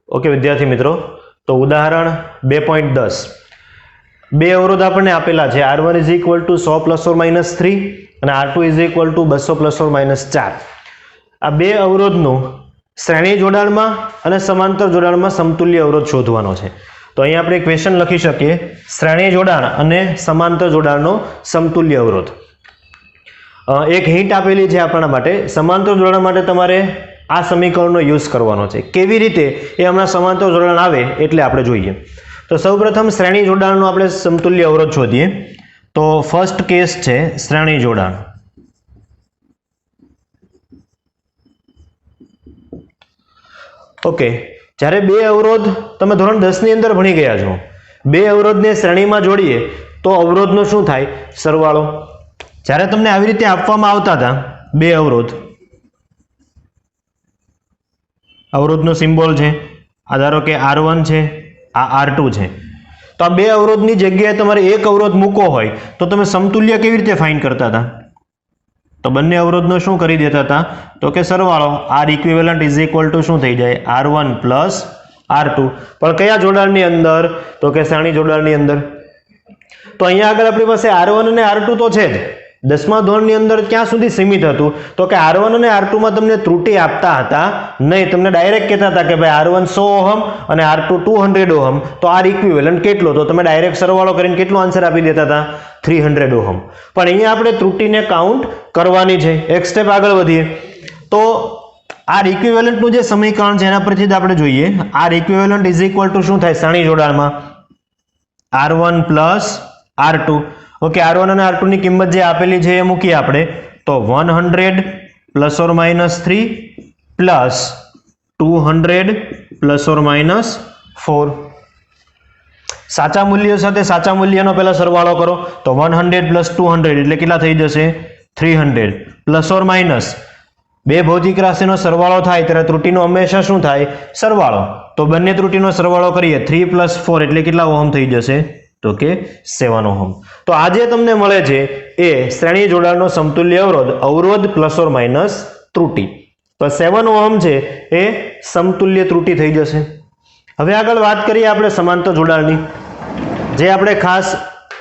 Okay विद्यार्थी मित्रों, तो उदाहरण 2.10 બે અવરોધ આપણને આપેલા છે R1 = 100 ± 3 અને R2 = 200 ± 4. આ બે અવરોધનું શ્રેણી જોડાણમાં અને સમાંતર જોડાણમાં સમતુલ્ય અવરોધ શોધવાનો છે. તો અહીંયા આપણે ક્વેશ્ચન લખી શકીએ, શ્રેણી જોડાણ અને સમાંતર જોડાણનો સમતુલ્ય અવરોધ. એક હિન્ટ આપેલી છે આપણા માટે. સમાંતર જોડાણ માટે તમારે આ સમીકરણનો યુઝ કરવાનો છે. કેવી રીતે એ હમણાં સમાંતર જોડાણ આવે એટલે આપણે જોઈએ. તો સૌપ્રથમ શ્રેણી જોડાણનો આપણે સમતુલ્ય અવરોધ શોધીએ. તો ફર્સ્ટ કેસ છે શ્રેણી જોડાણ. ઓકે, જ્યારે બે અવરોધ તમે ધોરણ 10 ની અંદર ભણી ગયા છો, બે અવરોધને શ્રેણીમાં જોડીએ તો અવરોધનો શું થાય? સરવાળો. જ્યારે તમને આવી રીતે આપવામાં આવતા હતા બે અવરોધ, અવરોધનો સિમ્બોલ છે આ, ધારો કે R1 છે, આ R2 છે, તો આ બે અવરોધની જગ્યાએ તમારે એક અવરોધ મૂકવો હોય તો તમે સમતુલ્ય કેવી રીતે ફાઇન્ડ કરતા હતા? તો બંને અવરોધનો શું કરી દેતા હતા? તો કે સરવાળો. R ઇક્વિવેલન્ટ = શું થઈ જાય? R1 + R2. પણ કયા જોડાણની અંદર? તો કે શ્રેણી જોડાણની અંદર. તો અહીંયા આગળ આપણી પાસે R1 અને R2 તો છે જ. 10મા ધોરણની અંદર ક્યાં સુધી સીમિત હતું? તો કે R1 અને R2 માં તમને ત્રુટિ આપતા હતા નહીં. તમને ડાયરેક્ટ કહેતા હતા કે ભાઈ R1 100 ઓહમ અને R2 200 ઓહમ, તો R ઇક્વિવેલન્ટ કેટલો? તો તમે ડાયરેક્ટ સરવાળો કરીને કેટલો આન્સર આપી દેતા હતા? 300 ઓહમ. પણ અહીંયા આપણે ત્રુટિને કાઉન્ટ કરવાની છે. એક સ્ટેપ આગળ વધીએ તો R ઇક્વિવેલન્ટનું જે સમીકરણ છે એના પરથી જ આપણે જોઈએ. R ઇક્વિવેલન્ટ = શું થાય શ્રેણી જોડાણમાં? R1 + R2. ઓકે, R1 અને R2 ની કિંમત જે આપેલી છે એ મૂકીએ આપણે. તો 100 ± 3 પ્લસ 200 ± 4. સાચા મૂલ્ય સાથે સાચા મૂલ્યનો પહેલા સરવાળો કરો. તો 100 + 200 એટલે કેટલા થઈ જશે? 300. પ્લસ ઓર માઇનસ બે ભૌતિક રાશિનો સરવાળો થાય ત્યારે ત્રુટિનો હંમેશા શું થાય? સરવાળો. તો બંને ત્રુટિનો સરવાળો કરીએ. 3 + 4 એટલે કેટલા ઓહમ થઈ જશે? તો કે 7 ઓહમ. તો આ જે તમને મળે છે એ શ્રેણી જોડાણનો સમતુલ્ય અવરોધ, અવરોધ પ્લસ ઓર માઇનસ ત્રુટિ. તો 7 ઓહમ છે એ સમતુલ્ય ત્રુટિ થઈ જશે. હવે આગળ વાત કરીએ આપણે સમાંતર જોડાણની, જે આપણે ખાસ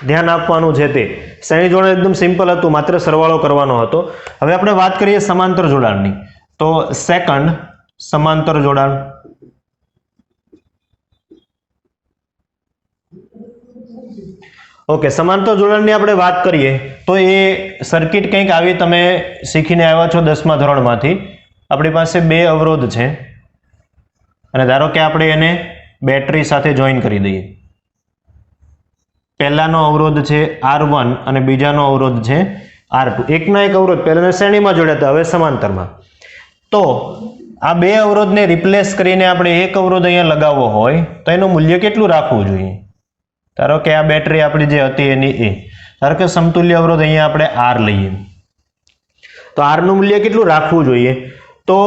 ધ્યાન આપવાનું છે તે. શ્રેણી જોડાણ એકદમ સિમ્પલ હતું, માત્ર સરવાળો કરવાનો હતો. હવે આપણે વાત કરીએ સમાંતર જોડાણની. તો સેકન્ડ સમાંતર જોડાણ. ઓકે, સમાંતર જોડાણની આપણે વાત કરીએ તો એ સર્કિટ કંઈક આવી તમે શીખીને આવ્યા છો 10મા ધોરણમાંથી. આપણી પાસે બે અવરોધ છે અને ધારો કે આપણે એને બેટરી સાથે જોઈન કરી દઈએ. પહેલાનો અવરોધ છે R1 અને બીજાનો અવરોધ છે R2. એકના એક અવરોધ પહેલાના શ્રેણીમાં જોડ્યા હતા, હવે સમાંતરમાં. તો આ બે અવરોધને રિપ્લેસ કરીને આપણે એક અવરોધ અહીંયા લગાવવો હોય તો એનું મૂલ્ય કેટલું રાખવું જોઈએ? ધારો કે આ બેટરી આપણી જે હતી એની એ, ધારો કે સમતુલ્ય અવરોધ અહીંયા આપણે R લઈએ, તો R નું મૂલ્ય કેટલું રાખવું જોઈએ? તો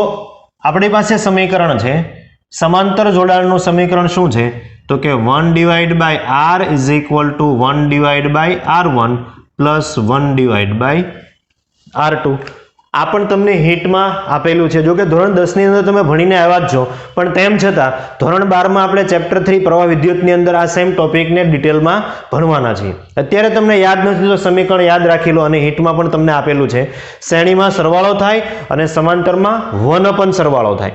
આપણી પાસે સમીકરણ છે, સમાંતર જોડાણનું સમીકરણ શું છે? તો કે 1/R = 1/R1 + 1/R2. આ પણ તમને હિટમાં આપેલું છે. જો કે ધોરણ 10 ની અંદર તમે ભણીને આવ્યા જ છો, પણ તેમ છતાં ધોરણ 12 માં આપણે ચેપ્ટર 3 પ્રવાહ વિદ્યુતની અંદર આ સેમ ટોપિકને ડિટેલમાં ભણવાના છીએ. અત્યારે તમને યાદ નથી તો સમીકરણ યાદ રાખી લો, અને હિટમાં પણ તમને આપેલું છે. શ્રેણીમાં સરવાળો થાય અને સમાંતરમાં વન સરવાળો થાય.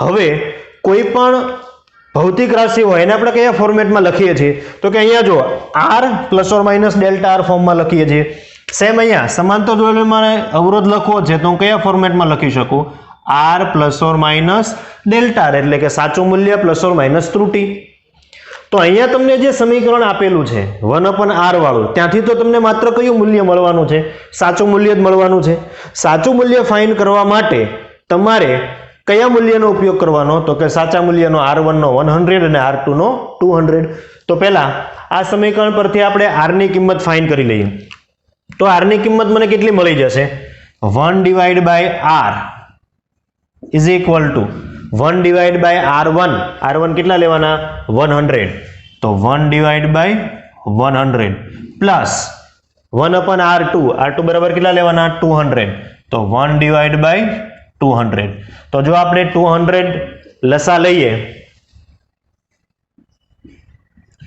હવે કોઈ પણ ભૌતિક રાશિ હોય એને આપણે કયા ફોર્મેટમાં લખીએ છીએ? તો કે અહીંયા જો R ± Δ R ફોર્મમાં લખીએ છીએ. સેમ અહીંયા સમાંતર જોડાણમાં અવરોધ લખવો છે તો હું કયા ફોર્મેટમાં લખી શકું? R ± Δ R, એટલે કે સાચું મૂલ્ય પ્લસ ઓર માઇનસ ત્રુટિ. તો અહીંયા તમને જે સમીકરણ આપેલું છે 1/R વાળું, ત્યાંથી તો તમને માત્ર કયું મૂલ્ય મળવાનું છે? સાચું મૂલ્ય જ મળવાનું છે. સાચું મૂલ્ય ફાઇન્ડ કરવા માટે તમારે કયા મૂલ્યનો ઉપયોગ કરવાનો? તો કે સાચા મૂલ્યનો R1 નો 100 અને R2 નો 200. તો પહેલા આ સમીકરણ પરથી આપણે R ની કિંમત ફાઇન્ડ કરી લઈએ. તો R ની કિંમત મને કેટલી મળી જશે? 1/R = 1/R1. R1 કેટલા લેવાના? 100. તો 1/100 પ્લસ 1/R2. R2 બરાબર કેટલા લેવાના? 200. તો 1/200. તો જો આપણે 200 લસા લઈએ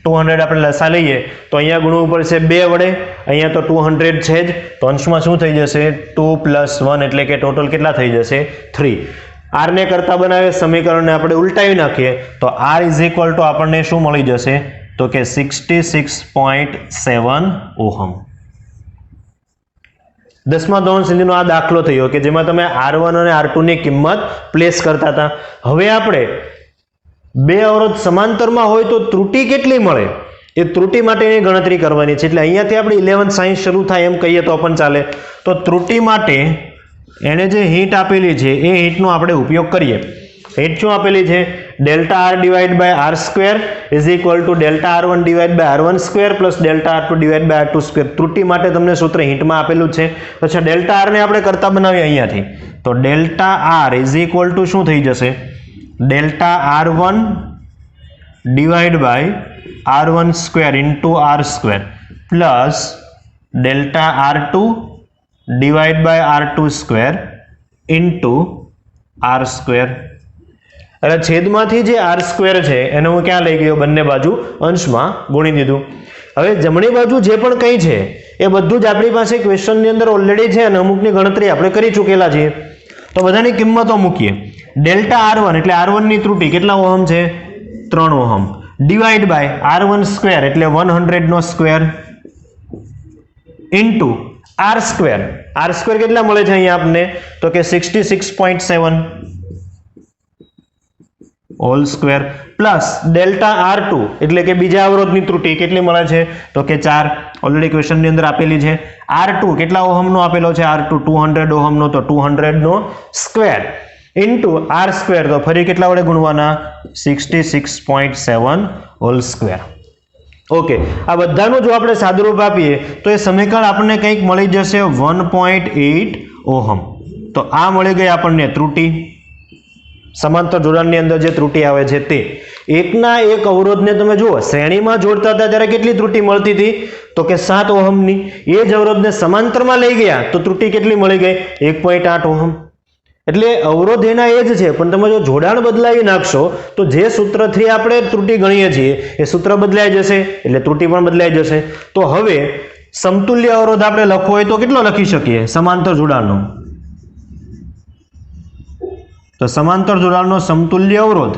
200 આપણે લસા લઈએ તો અહીંયા ગુણવું પડશે 2 વડે, અહીંયા તો 200 છે જ, તો અંશમાં શું થઈ જશે 2 + 1 એટલે કે ટોટલ કેટલા થઈ જશે 3. r ને કરતા બનાવે સમીકરણને આપણે ઉલટાવી નાખીએ તો r = આપણને શું મળી જશે તો કે 66.7 ઓહમ. 10મા ધોરણ સુધીનો આ દાખલો થયો કે જેમાં તમે R1 અને R2 ની કિંમત પ્લેસ કરતા હતા. હવે આપણે બે અવરોધ સમાંતરમાં હોય તો ત્રુટિ કેટલી મળે એ ત્રુટિ માટેની ગણતરી કરવાની છે. એટલે અહીંયાથી આપણે 11 સાયન્સ શરૂ થાય એમ કહીએ તો પણ ચાલે. તો ત્રુટિ માટે એને જે હિન્ટ આપેલી છે એ હિન્ટનો આપણે ઉપયોગ કરીએ. હિન્ટ શું આપેલી છે? Delta r / r² = delta r1 / r1² + delta r2 / r2². ત્રુટિ માટે તમને સૂત્ર હિન્ટમાં આપેલું છે. અચ્છા, ડેલ્ટા r ને આપણે કરતા બનાવીએ અહીંયાથી તો ડેલ્ટા r = શું થઈ જશે? Delta r1 / r1² × r² plus delta r2 / r2² × r². એટલે છેદમાંથી જે r² છે એને હું ક્યાં લઈ ગયો? બંને બાજુ અંશમાં ગુણી દીધું. હવે જમણી બાજુ જે પણ કંઈ છે એ બધું જ આપણી પાસે ક્વેશ્ચનની અંદર ઓલરેડી છે અને અમુકની ગણતરી આપણે કરી ચૂકેલા છીએ. તો બધાની કિંમતો મૂકીએ. ડેલ્ટા r1 એટલે r1 ની ત્રુટિ કેટલા ઓહમ છે? 3 ઓહમ. ડિવાઈડ બાય r1² એટલે 100 ઇન્ટુ r². r² કેટલા મળે છે અહીંયા આપને? તો કે 66.7 whole square plus delta r2 એટલે કે બીજા અવરોધની ત્રુટિ કેટલી મળે છે? તો કે 4. ઓલરેડી ક્વેશ્ચનની અંદર આપેલી છે. r2 કેટલા ઓહમનો આપેલો છે? r2 200 ઓહમનો, તો 200 નો સ્ક્વેર ઇન્ટુ r² તો ફરી કેટલા વડે ગુણવાના? 66.7 હોલ સ્ક્વેર. ઓકે, આ બધાનું જો આપણે સાદુરૂપ આપીએ તો એ સમીકરણ આપણને કંઈક મળી જશે 1.8 ઓહમ. તો આ મળી ગઈ આપણને ત્રુટિ. સમાંતર જોડાણની અંદર જે ત્રુટિ આવે છે તે એકના એક અવરોધને તમે જુઓ શ્રેણીમાં જોડતા હતા ત્યારે કેટલી ત્રુટિ મળતી હતી? તો કે 7 ઓહમની. એ જ અવરોધને સમાંતરમાં લઈ ગયા તો ત્રુટિ કેટલી મળી ગઈ? 1.8 ઓહમ. એટલે અવરોધ એના એ જ છે, પણ તમે જો જોડાણ બદલાવી નાખશો તો જે સૂત્રથી આપણે ત્રુટિ ગણીએ છીએ એ સૂત્ર બદલાઈ જશે એટલે ત્રુટિ પણ બદલાઈ જશે. તો હવે સમતુલ્ય અવરોધ આપણે લખવો હોય તો કેટલો લખી શકીએ? સમાંતર જોડાણનો. તો સમાંતર જોડાણનો સમતુલ્ય અવરોધ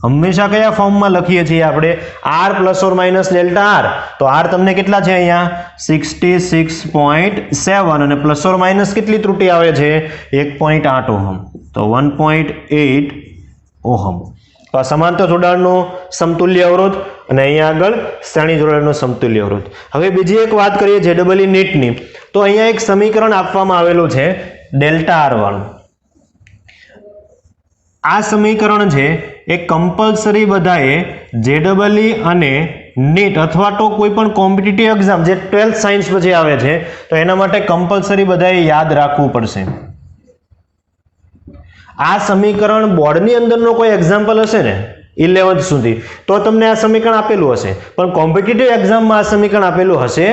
હંમેશા કયા ફોર્મમાં લખીએ છીએ આપણે? r ± delta r. તો r તમને કેટલા છે અહીંયા? 66.7 અને ± કેટલી ત્રુટિ આવે છે? 1.8 ઓહમ. તો 1.8 ઓહમ. તો આ સમાંતર જોડાણનો સમતુલ્ય અવરોધ અને અહીંયા આગળ શ્રેણી જોડાણનો સમતુલ્ય અવરોધ. હવે બીજી એક વાત કરીએ JEE નીટની. તો અહીંયા એક સમીકરણ આપવામાં આવેલું છે ડેલ્ટા r વાળું. આ સમીકરણ છે એ કમ્પલસરી બધાએ JEE અને નીટ અથવા તો કોઈ પણ કોમ્પિટિટિવ એક્ઝામ જે 12th સાયન્સ પછી આવે છે તો એના માટે કમ્પલસરી બધાએ યાદ રાખવું પડશે. આ સમીકરણ બોર્ડની અંદરનો કોઈ એક્ઝામ્પલ હશે ને 11th સુધી તો તમને આ સમીકરણ આપેલું હશે, પણ કોમ્પિટિટિવ એક્ઝામમાં આ સમીકરણ આપેલું હશે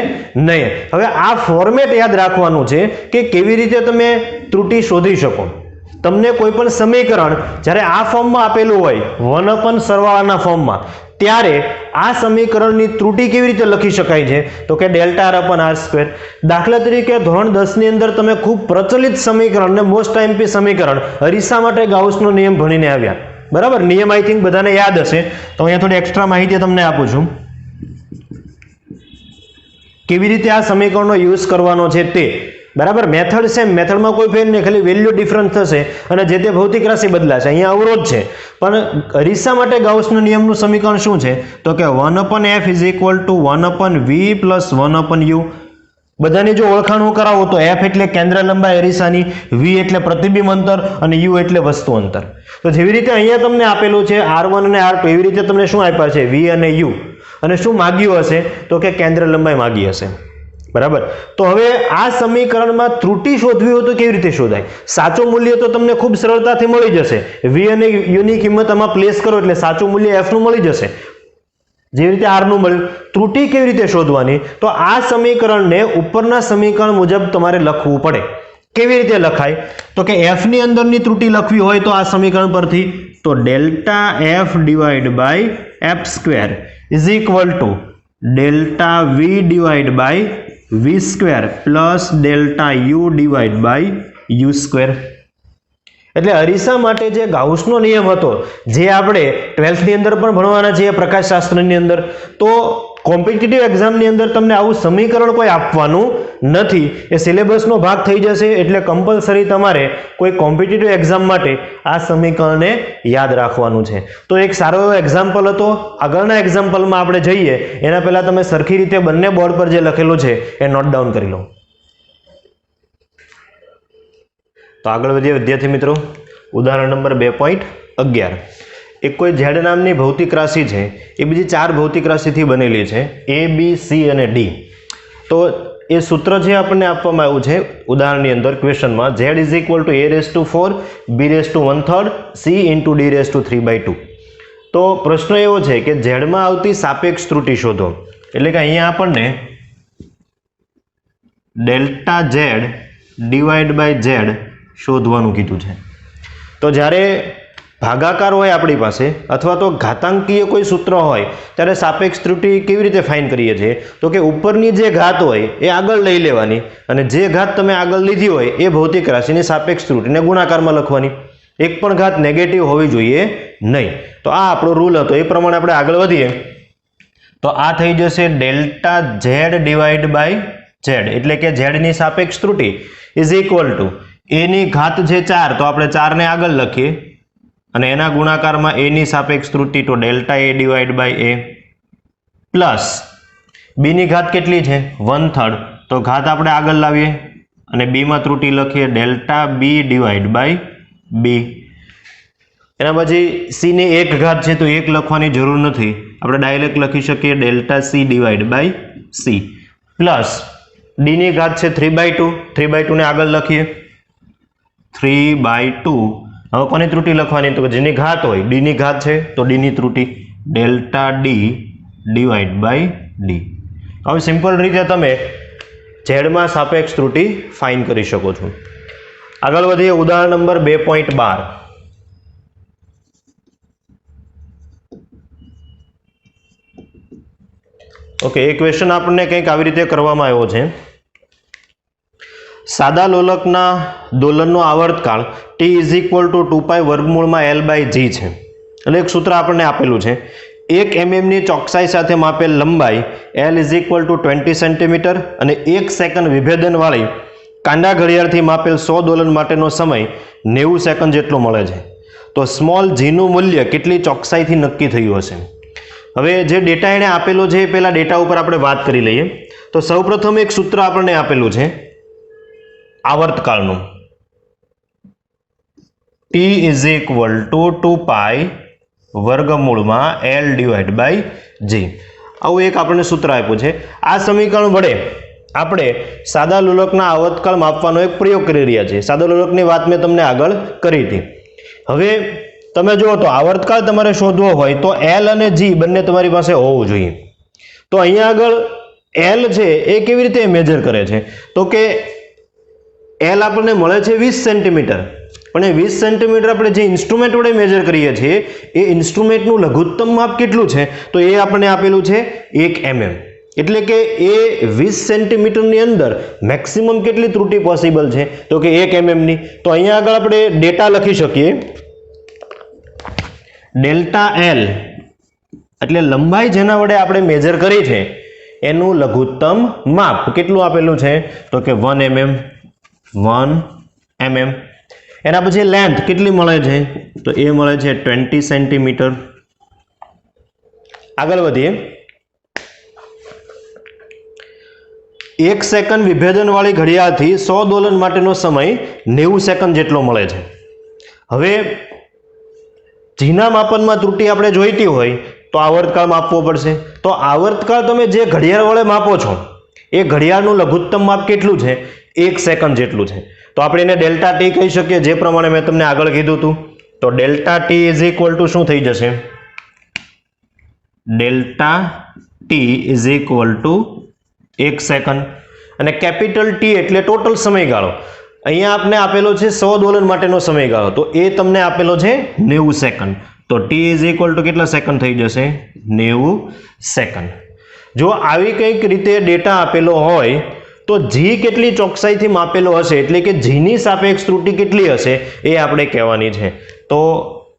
નહીં. હવે આ ફોર્મેટ યાદ રાખવાનું છે કે કેવી રીતે તમે ત્રુટિ શોધી શકો. તમને કોઈ પણ સમીકરણ જ્યારે આ ફોર્મમાં આપેલું હોય 1 સરવાળાના ફોર્મમાં ત્યારે આ સમીકરણની ત્રુટિ કેવી રીતે લખી શકાય છે? તો કે ડેલ્ટા r/r². દાખલા તરીકે ધોરણ 10 ની અંદર તમે ખૂબ પ્રચલિત સમીકરણ ને મોસ્ટ આઈએમપી સમીકરણ અરીસા માટે ગાઉસનો નિયમ ભણીને આવ્યા, બરાબર? નિયમ આઈ થિંક બધાને યાદ હશે, તો અહીંયા થોડી એક્સ્ટ્રા માહિતી તમને આપું છું કેવી રીતે આ સમીકરણનો યુઝ કરવાનો છે તે. બરાબર? મેથડ સેમ, મેથડમાં કોઈ ફેર નહીં, ખાલી વેલ્યુ ડિફરન્સ થશે અને જે તે ભૌતિક રાશિ બદલાશે. અહીંયા અવરોધ છે પણ અરીસા માટે ગાઉસનો નિયમનું સમીકરણ શું છે? તો કે 1/f = 1/v + 1/u. બધાની જો ઓળખાણ હું કરાવું તો f એટલે કેન્દ્ર લંબાઈ અરીસાની, v એટલે પ્રતિબિંબ અંતર અને u એટલે વસ્તુ અંતર. તો જેવી રીતે અહીંયા તમને આપેલું છે r1 અને r2 એવી રીતે તમને શું આપ્યા છે? v અને u. અને શું માગ્યું હશે? તો કે કેન્દ્ર લંબાઈ માગી હશે. બરાબર? તો હવે આ સમીકરણમાં ત્રુટિ શોધવી હોય તો કેવી રીતે શોધાય? સાચું મૂલ્ય તો તમને ખૂબ સરળતાથી મળી જશે. v અને u ની કિંમત આમાં પ્લેસ કરો એટલે સાચું મૂલ્ય f નું મળી જશે, જેવી રીતે r નું મળ્યું. ત્રુટિ કેવી રીતે શોધવાની? તો આ સમીકરણને ઉપરના સમીકરણ મુજબ તમારે લખવું પડે. કેવી રીતે લખાય? તો કે f ની અંદરની ત્રુટિ લખવી હોય તો આ સમીકરણ પરથી તો delta F divide by F square is equal to delta V divide by V square plus delta U divide by U square. એટલે અરીસા માટે જે ગાઉસનો નિયમ હતો, જે આપણે 12th ની અંદર પણ ભણવાના છીએ પ્રકાશશાસ્ત્રની અંદર, તો કોમ્પિટિટિવ એક્ઝામની અંદર તમને આવું સમીકરણ કોઈ આપવાનું નથી. એ સિલેબસનો ભાગ થઈ જશે, એટલે કમ્પલસરી તમારે કોઈ કોમ્પિટિટિવ એક્ઝામ માટે આ સમીકરણને યાદ રાખવાનું છે. તો એક સારો એવો એક્ઝામ્પલ હતો. આગળના એક્ઝામ્પલમાં આપણે જઈએ એના પહેલા તમે સરખી રીતે બંને બોર્ડ પર જે લખેલું છે એ નોટ ડાઉન કરી લો. તો આગળ વધીએ વિદ્યાર્થી મિત્રો. ઉદાહરણ નંબર 2.11. એક કોઈ ઝેડ નામની ભૌતિક રાશિ છે, એ બીજી 4 ભૌતિક રાશિથી બનેલી છે, એ બી સી અને ડી. તો એ સૂત્ર જે આપણને આપવામાં આવ્યું છે ઉદાહરણની અંદર ક્વેશ્ચનમાં, Z is equal to a⁴ b⁻⁴ c into d⁻3/2. તો પ્રશ્ન એવો છે કે ઝેડમાં આવતી સાપેક્ષ ત્રુટિ શોધો. એટલે કે અહીંયા આપણને delta Z divide by Z શોધવાનું કીધું છે. તો જ્યારે ભાગાકાર હોય આપણી પાસે અથવા તો ઘાતાંકીય કોઈ સૂત્ર હોય ત્યારે સાપેક્ષ ત્રુટિ કેવી રીતે ફાઇન કરીએ છીએ? તો કે ઉપરની જે ઘાત હોય એ આગળ લઈ લેવાની અને જે ઘાત તમે આગળ લીધી હોય એ ભૌતિક રાશિની સાપેક્ષ ત્રુટિને ગુણાકારમાં લખવાની. એક પણ ઘાત નેગેટિવ હોવી જોઈએ નહીં. તો આ આપણો રૂલ હતો, એ પ્રમાણે આપણે આગળ વધીએ તો આ થઈ જશે delta Z divide by Z, એટલે કે ઝેડની સાપેક્ષ ત્રુટિ ઇઝ ઇક્વલ ટુ એની ઘાત છે 4, તો આપણે 4 ને આગળ લખીએ અને એના ગુણાકારમાં a ની સાપેક્ષ ત્રુટિ તો delta a divide by a plus b ની ઘાત કેટલી છે 1/3, તો ઘાત આપણે આગળ લાવીએ અને b માં ત્રુટિ લખીએ delta b divide by b. એના પછી c ની 1 ઘાત છે તો 1 લખવાની જરૂર નથી, આપણે ડાયરેક્ટ લખી શકીએ delta c divide by c plus d ની ઘાત છે 3/2, 3/2 ને આગળ લખીએ 3/2. હવે કોની ત્રુટિ લખવાની? તો જેની ઘાત હોય d ની ઘાત છે તો d ની ત્રુટિ delta d divide by d. હવે સિમ્પલ રીતે તમે ઝેડમાં સાપેક્ષ ત્રુટિ ફાઇન કરી શકો છો. આગળ વધીએ ઉદાહરણ નંબર 2.12. ઓકે, એ ક્વેશ્ચન આપણને કંઈક આવી રીતે કરવામાં આવ્યો છે. સાદા લોલકના દોલનનો આવર્તકાળ t ઇઝ ઇક્વલ ટુ 2π વર્ગમૂળમાં l/g છે. એટલે એક સૂત્ર આપણને આપેલું છે. 1 mm ની ચોકસાઈ સાથે માપેલ લંબાઈ l is equal two 20 centimetre અને 1 સેકન્ડ વિભેદનવાળી કાંડા ઘડિયાળથી માપેલ 100 દોલન માટેનો સમય 90 સેકન્ડ જેટલો મળે છે. તો સ્મોલ g નું મૂલ્ય કેટલી ચોકસાઈથી નક્કી થયું હશે? હવે જે ડેટા એણે આપેલો છે એ પહેલા ડેટા ઉપર આપણે વાત કરી લઈએ. તો સૌપ્રથમ એક સૂત્ર આપણને આપેલું છે આવર્તકાળનું, t ઇઝ ઇક્વલ ટુ 2π વર્ગમૂળમાં l ડિવાઈડ બાય g. આવું એક આપણને સૂત્ર આપ્યું છે. આ સમીકરણ વડે આપણે સાદા લોલકના આવર્તકાળ માપવાનો એક પ્રયોગ કરી રહ્યા છીએ. સાદા લોલકની વાત મેં તમને આગળ કરી હતી. હવે તમે જુઓ તો આવર્તકાળ તમારે શોધવો હોય તો l અને g બંને તમારી પાસે હોવું જોઈએ. તો અહીંયા આગળ l છે એ કેવી રીતે મેજર કરે છે? તો કે l આપણને મળે છે 20 સેન્ટીમીટર, પણ એ 20 સેન્ટીમીટર આપણે જે ઇન્સ્ટ્રુમેન્ટ વડે મેજર કરીએ છીએ એ ઇન્સ્ટ્રુમેન્ટનું લઘુત્તમ માપ કેટલું છે? તો એ આપણને આપેલું છે 1 mm. એટલે કે એ 20 સેન્ટીમીટરની અંદર મેક્સિમમ કેટલી ત્રુટિ પોસિબલ છે? તો કે 1 mm ની. તો અહીંયા આગળ આપણે ડેટા લખી શકીએ ડેલ્ટા l એટલે લંબાઈ જેના વડે આપણે મેજર કરી છે એનું લઘુત્તમ માપ કેટલું આપેલું છે? તો કે 1 mm. એના પછી લેન્થ કેટલી મળે છે? તો એ મળે છે 20 સેન્ટીમીટર. આગળ વધીએ. 1 સેકન્ડ વિભેદનવાળી ઘડિયાળથી 100 દોલન માટેનો સમય 90 સેકન્ડ જેટલો મળે છે. હવે જીના માપનમાં ત્રુટિ આપણે જોઈતી હોય તો આવર્તકાળ માપવો પડશે. તો આવર્તકાળ તમે જે ઘડિયાળ વડે માપો છો એ ઘડિયાળનું લઘુત્તમ માપ કેટલું છે? 1 સેકન્ડ જેટલું છે. તો આપણે એને ડેલ્ટા ટી કહી શકીએ, જે પ્રમાણે મેં તમને આગળ કીધું હતું. તો delta T is equal to શું થઈ જશે? Delta T is equal two 1 second. અને કેપિટલ ટી એટલે ટોટલ સમયગાળો. અહીંયા આપને આપેલો છે 100 દોલન માટેનો સમયગાળો, તો એ તમને આપેલો છે 90 સેકન્ડ. તો t ઇઝ ઇક્વલ ટુ કેટલા સેકન્ડ થઈ જશે? 90 સેકન્ડ. જો આવી કંઈક રીતે ડેટા આપેલો હોય તો જી કેટલી ચોકસાઈથી માપેલો હશે, એટલે કે જીની સાપેક્ષ ત્રુટિ કેટલી હશે એ આપણે કહેવાની છે. તો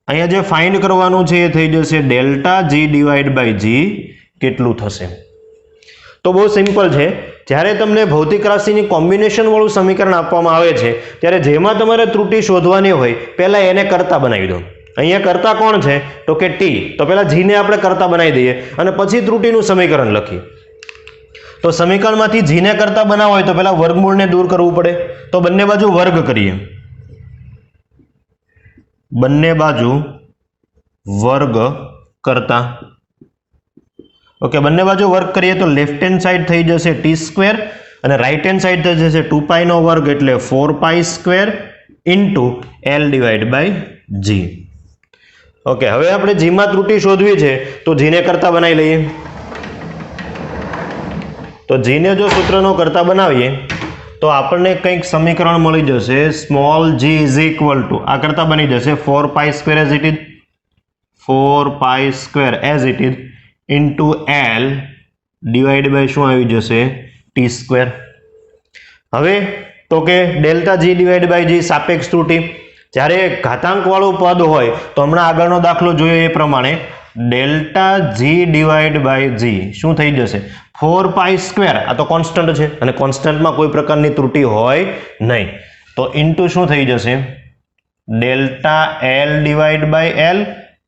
અહીંયા જે ફાઇન્ડ કરવાનું છે એ થઈ જશે ડેલ્ટા જી ડિવાઈડ બાય જી કેટલું થશે. તો બહુ સિમ્પલ છે. જ્યારે તમને ભૌતિક રાશિની કોમ્બિનેશન વાળું સમીકરણ આપવામાં આવે છે ત્યારે જેમાં તમારે ત્રુટિ શોધવાની હોય પહેલા એને કરતા બનાવી દો. અહીંયા કરતા કોણ છે? તો કે ટી. તો પહેલા જીને આપણે કરતા બનાવી દઈએ અને પછી ત્રુટિનું સમીકરણ લખીએ. તો સમીકરણમાંથી જીને કરતા બનાવવા હોય તો પહેલા વર્ગમૂળને દૂર કરવું પડે. તો બંને બાજુ વર્ગ કરીએ. બંને બાજુ વર્ગ કરતા. ઓકે, બંને બાજુ વર્ક કરીએ તો લેફ્ટ હેન્ડ સાઈડ થઈ જશે ટી સ્ક્વેર અને રાઈટ હેન્ડ સાઈડ થઈ જશે 2π નો વર્ગ એટલે 4π square into L divide by G. Okay, હવે આપણે જીમાં ત્રુટિ શોધવી છે તો જીને કરતા બનાવી લઈએ. તો જીને જો સૂત્રનો કરતા બનાવીએ તો આપણને કંઈક સમીકરણ મળી જશે. Small G is equal to આ કરતા બની જશે 4π square as it is, 4π square as it is into L divide by શું આવી જશે? T square. હવે તો કે delta G divide by G સાપેક્ષ ત્રુટિ. જ્યારે ઘાતાંક વાળું પદ હોય તો હમણાં આગળનો દાખલો જોયો એ પ્રમાણે ડેલ્ટા જી ડિવાઈડ બાય જી શું થઈ જશે? 4π સ્ક્વેર. આ તો કોન્સ્ટન્ટ છે અને કોન્સ્ટન્ટમાં કોઈ પ્રકારની ત્રુટિ હોય નહીં. તો ઇન્ટુ શું થઈ જશે? Delta L divide by L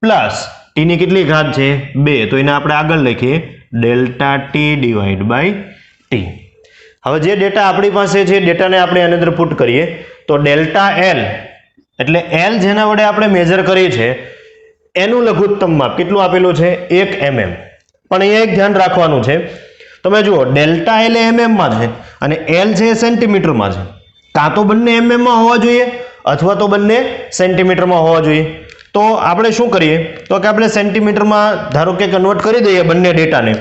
plus T ની કેટલી ઘાત છે? 2. તો એને આપણે આગળ લખીએ delta T divide by T. હવે જે ડેટા આપણી પાસે છે ડેટાને આપણે આની અંદર પુટ કરીએ તો ડેલ્ટા એલ એટલે એલ જેના વડે આપણે મેજર કરી છે એનું લઘુત્તમ માપ કેટલું આપેલું છે? 1 mm. પણ અહીંયા એક ધ્યાન રાખવાનું છે. તમે જુઓ ડેલ્ટા એલ એ mm માં છે અને એલ છે એ સેન્ટીમીટરમાં છે. કાં તો બંને mm માં હોવા જોઈએ અથવા તો બંને સેન્ટીમીટરમાં હોવા જોઈએ. તો આપણે શું કરીએ તો કે આપણે સેન્ટીમીટરમાં ધારો કે કન્વર્ટ કરી દઈએ બંને ડેટાને.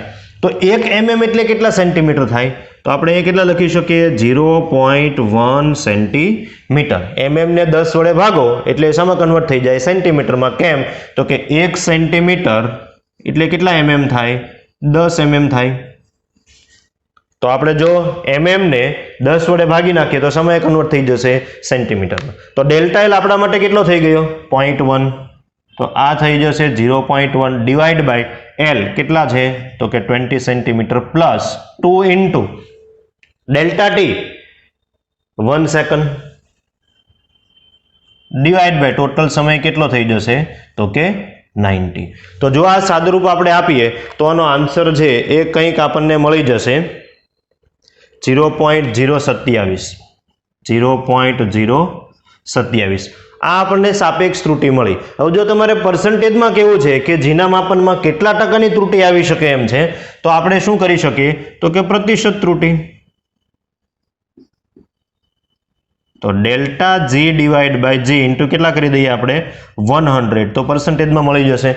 તો 1 mm એટલે કેટલા સેન્ટીમીટર થાય? તો આપણે એ કેટલા લખી શકીએ? 0.1 સેન્ટીમીટર. mm ને 10 વડે ભાગો એટલે શામાં કન્વર્ટ થઈ જાય? સેન્ટીમીટરમાં. કેમ? તો કે 1 સેન્ટીમીટર એટલે કેટલા mm થાય? 10 mm થાય. તો આપણે જો mm ને 10 વડે ભાગી નાખીએ તો સમય કન્વર્ટ થઈ જશે સેન્ટીમીટરમાં. તો ડેલ્ટા એલ આપણા માટે કેટલો થઈ ગયો? 0.1. તો આ થઈ જશે 0.1 ડિવાઈડ બાય એલ કેટલા છે? તો કે 20 centimetre plus 2 into delta T 1 second divide by total સમય કેટલો થઈ જશે? તો કે 90. તો જો આ સાદુરૂપ આપણે આપીએ તો આનો આન્સર છે એ કંઈક આપણને મળી જશે 0.027. 0.027 આ આપણને સાપેક્ષ ત્રુટિ મળી. હવે જો તમારે પર્સન્ટેજમાં કેવું છે કે જીના માપનમાં કેટલા ટકાની ત્રુટિ આવી શકે એમ છે તો આપણે શું કરી શકીએ તો કે પ્રતિશત ત્રુટિ. તો delta G divide by G into કેટલા કરી દઈએ આપણે? 100. તો પર્સન્ટેજમાં મળી જશે.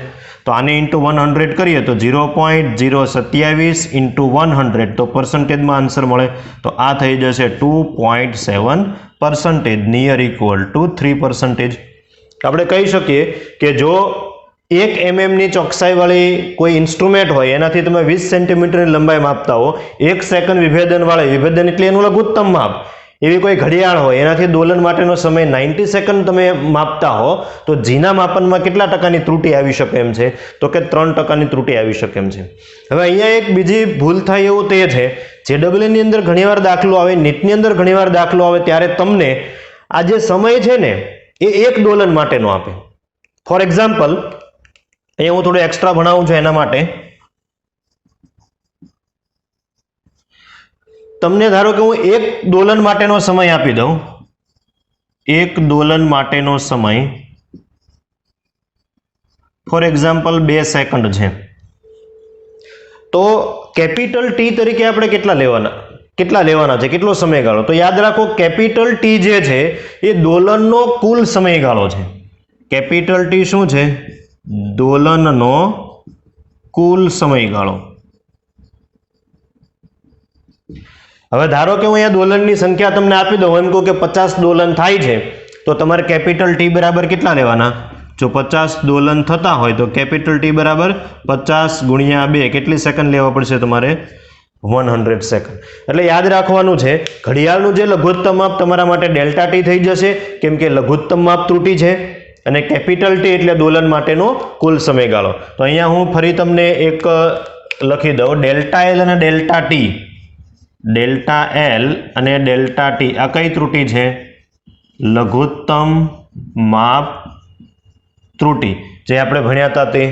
તો આને ઇન્ટુ 100 કરીએ તો 0.027 ઇન્ટુ 100 તો પર્સન્ટેજમાં આન્સર મળે. તો આ થઈ જશે 2.7% નિયર ઇક્વલ ટુ 3%. આપણે કહી શકીએ કે જો 1 mm ની ચોકસાઈ વાળી કોઈ ઇન્સ્ટ્રુમેન્ટ હોય એનાથી તમે 20 સેન્ટીમીટરની લંબાઈ માપતા હો, 1 સેકન્ડ વિભેદન વાળે, વિભેદન એટલે એનું લઘુત્તમ માપ, એવી કોઈ ઘડિયાળ હોય એનાથી દોલન માટેનો સમય 90 સેકન્ડ તમે માપતા હો તો જીના માપનમાં કેટલા ટકાની ત્રુટિ આવી શકે એમ છે? તો કે 3% ત્રુટિ આવી શકે એમ છે. હવે અહીંયા એક બીજી ભૂલ થાય એવું તે છે JEE ની અંદર ઘણીવાર દાખલો આવે, નીટની અંદર ઘણીવાર દાખલો આવે ત્યારે તમને આ જે સમય છે ને એ 1 દોલન માટેનો આપે. ફોર એક્ઝામ્પલ અહીંયા હું થોડું એક્સ્ટ્રા ભણાવું છું એના માટે. તમને ધારો કે હું 1 દોલન માટેનો સમય આપી દઉં, 1 દોલન માટેનો સમય ફોર એક્ઝામ્પલ 2 સેકન્ડ છે. તો કેપિટલ ટી તરીકે આપણે કેટલા લેવાના છે? કેટલો સમયગાળો? તો યાદ રાખો કેપિટલ ટી જે છે એ દોલનનો કુલ સમયગાળો છે. કેપિટલ ટી શું છે? દોલનનો કુલ સમયગાળો. હવે ધારો કે હું અહીંયા દોલનની સંખ્યા તમને આપી દઉં, એમ કહું કે 50 દોલન થાય છે, તો તમારે કેપિટલ ટી બરાબર કેટલા લેવાના? જો 50 દોલન થતા હોય તો કેપિટલ ટી બરાબર 50 ગુણ્યા 2 કેટલી સેકન્ડ લેવા પડશે તમારે? 100 સેકન્ડ. એટલે યાદ રાખવાનું છે, ઘડિયાળનું જે લઘુત્તમ માપ તમારા માટે ડેલ્ટા ટી થઈ જશે, કેમ કે લઘુત્તમ માપ ત્રુટી છે, અને કેપિટલ ટી એટલે દોલન માટેનો કુલ સમયગાળો. તો અહીંયા હું ફરી તમને એક લખી દઉં, ડેલ્ટા એલ અને ડેલ્ટા ટી, ડેલ્ટા એલ અને ડેલ્ટા ટી આ કઈ ત્રુટી છે? લઘુત્તમ માપ ત્રુટી, જે આપણે ભણ્યા હતા તે.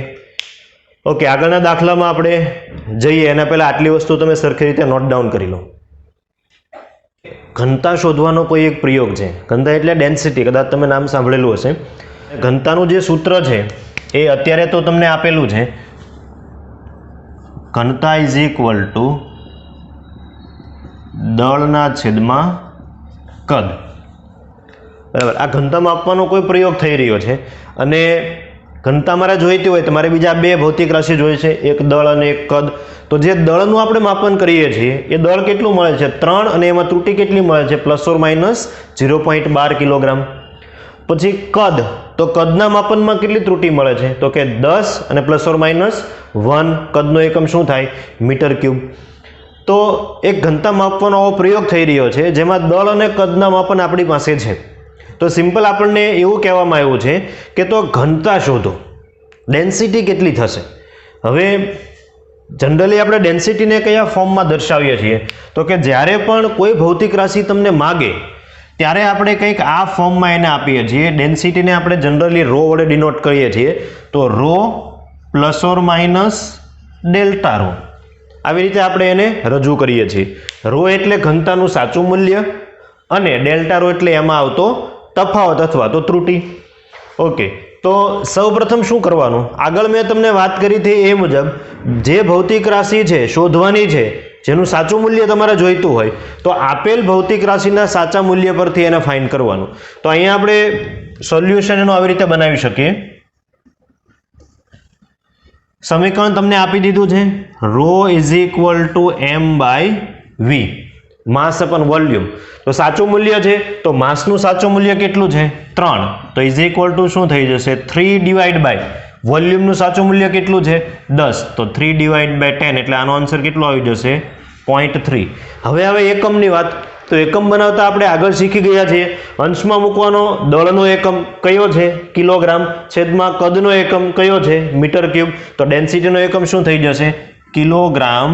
ઓકે, આગળના દાખલામાં આપણે જઈએ એના પહેલા આટલી વસ્તુ તમે સરખી રીતે નોટ ડાઉન કરી લો. ઘનતા શોધવાનો કોઈ એક પ્રયોગ છે. ઘનતા એટલે ડેન્સિટી, કદાચ તમે નામ સાંભળેલું હશે. ઘનતાનું જે સૂત્ર છે એ અત્યારે તો તમને આપેલું છે, ઘનતા ઇઝ ઇક્વલ ટુ દળના છેદમાં કદ. બરાબર, આ ઘનતા માપવાનો કોઈ પ્રયોગ થઈ રહ્યો છે, અને ઘનતા મારે જોઈતી હોય તમારે બીજા બે ભૌતિક રાશિ જોઈએ છે, એક દળ અને એક કદ. તો જે દળનું આપણે માપન કરીએ છીએ એ દળ કેટલું મળે છે? 3, અને એમાં ત્રુટી કેટલી મળે છે? ±0.12 કિલોગ્રામ. પછી કદ, તો કદના માપનમાં કેટલી ત્રુટી મળે છે? તો કે 10 અને ±1, કદનો એકમ શું થાય? Metre cube. તો એક ઘનતા માપવાનો આવો પ્રયોગ થઈ રહ્યો છે જેમાં દળ અને કદના માપન આપણી પાસે છે. તો સિમ્પલ આપણને એવું કહેવામાં આવ્યું છે કે તો ઘનતા શોધો, ડેન્સિટી કેટલી થશે. હવે જનરલી આપણે ડેન્સિટીને કયા ફોર્મમાં દર્શાવીએ છીએ? તો કે જ્યારે પણ કોઈ ભૌતિક રાશિ તમને માગે ત્યારે આપણે કંઈક આ ફોર્મમાં એને આપીએ છીએ. ડેન્સિટીને આપણે જનરલી રો વડે ડિનોટ કરીએ છીએ. તો રો ± ડેલ્ટા રો, આવી રીતે આપણે એને રજૂ કરીએ છીએ. રો એટલે ઘનતાનું સાચું મૂલ્ય, અને ડેલ્ટા રો એટલે એમાં આવતો તફાવત અથવા તો ત્રુટી. ઓકે, તો સૌપ્રથમ શું કરવાનું? આગળ મેં તમને વાત કરી હતી એ મુજબ જે ભૌતિક રાશિ છે શોધવાની છે, જેનું સાચું મૂલ્ય તમારે જોઈતું હોય, તો આપેલ ભૌતિક રાશિના સાચા મૂલ્ય પરથી એને ફાઇન્ડ કરવાનું. તો અહીંયા આપણે સોલ્યુશન એનું આવી રીતે બનાવી શકીએ. સમીકરણ તમને આપી દીધું છે, rho is equal to m/v, mass upon volume. તો સાચું મૂલ્ય છે, તો માસનું સાચું મૂલ્ય કેટલું છે? 3. તો ઇઝ ઇક્વલ ટુ શું થઈ જશે? 3 ડિવાઈડ બાય વોલ્યુમનું સાચું મૂલ્ય કેટલું છે? 10. તો 3 ડિવાઈડ બાય 10, એટલે આનો આન્સર કેટલો આવી જશે? 0.3. હવે એકમની વાત. તો એકમ બનાવતા આપણે આગળ શીખી ગયા છીએ. અંશમાં મૂકવાનો દળનો એકમ કયો છે? કિલોગ્રામ. છેદમાં કદનો એકમ કયો છે? Metre cube. તો ડેન્સિટીનો એકમ શું થઈ જશે? કિલોગ્રામ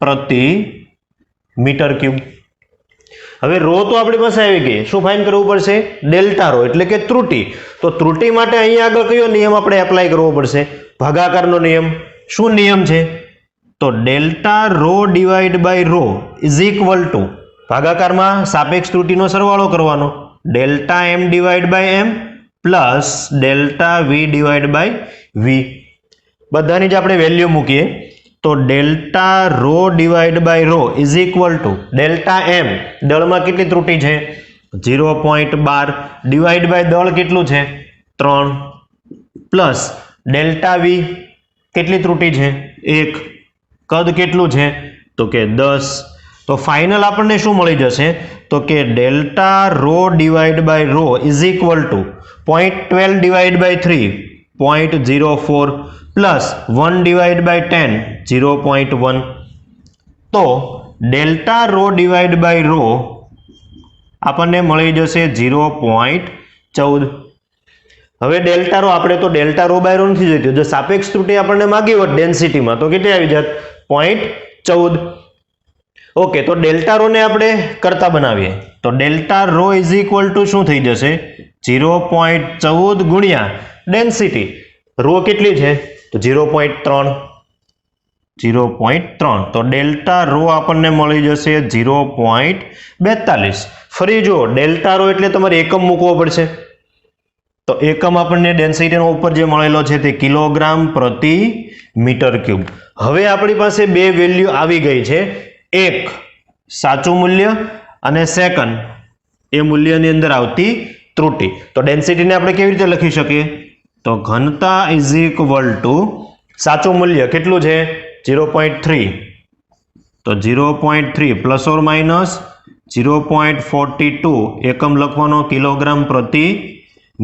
પ્રતિ મીટર ક્યુબ. હવે રો તો આપણી પાસે આવી ગઈ, શું ફાઇન્ડ કરવું પડશે? ડેલ્ટા રો એટલે કે ત્રુટી. તો ત્રુટી માટે અહીંયા આગળ કયો નિયમ આપણે એપ્લાય કરવો પડશે? ભાગાકારનો નિયમ. શું નિયમ છે? તો delta rho divide by rho is equal to, ભાગાકારમાં સાપેક્ષ ત્રુટીનો સરવાળો કરવાનો, delta m divide by m plus delta v divide by v. બધાની જ આપણે વેલ્યુ મૂકીએ. તો delta rho divide by rho is equal to delta m, દળમાં કેટલી ત્રુટી છે? 0.12, ડિવાઈડ બાય દળ કેટલું છે? 3, પ્લસ ડેલ્ટા v, કેટલી ત્રુટી છે? 1, કદ કેટલું છે? તો કે 10. તો ફાઇનલ આપણને શું મળી જશે? તો કે delta rho divide by rho is equal to 0.12 divide by 3, 0.04, plus 1 divide by 10, 0.1. તો delta rho divide by rho આપણને મળી જશે 0.14. હવે ડેલ્ટા રો, આપણે તો ડેલ્ટા રો બાય રો નથી જોઈતું. જો સાપેક્ષ ત્રુટી આપણને માગી હોત ડેન્સિટીમાં, તો કેટલી આવી જાત? 0.14. ઓકે, તો ડેલ્ટા રો ને આપણે કરતા બનાવીએ. તો delta rho is equal to શું થઈ જશે? 0.14 ગુણ્યા ડેન્સિટી. રો કેટલી છે? તો 0.3. તો ડેલ્ટા રો આપણને મળી જશે 0.42. ફરી જો ડેલ્ટા રો એટલે તમારે એકમ મૂકવો પડશે. તો એકમ આપણને ડેન્સિટીનો ઉપર જે મળેલો છે તે કિલોગ્રામ પ્રતિ મીટર ક્યુબ. હવે આપણી પાસે બે વેલ્યુ આવી ગઈ છે, એક સાચું મૂલ્ય અને સેકન્ડ એ મૂલ્યની અંદર આવતી ત્રુટી. તો ડેન્સિટીને આપણે કેવી રીતે લખી શકીએ? તો ઘનતા ઇઝ ઇક્વલ ટુ સાચું મૂલ્ય કેટલું છે? 0.3 તો 0.3 પ્લસ ઓર માઇનસ 0.42 એકમ લખવાનો કિલોગ્રામ પ્રતિ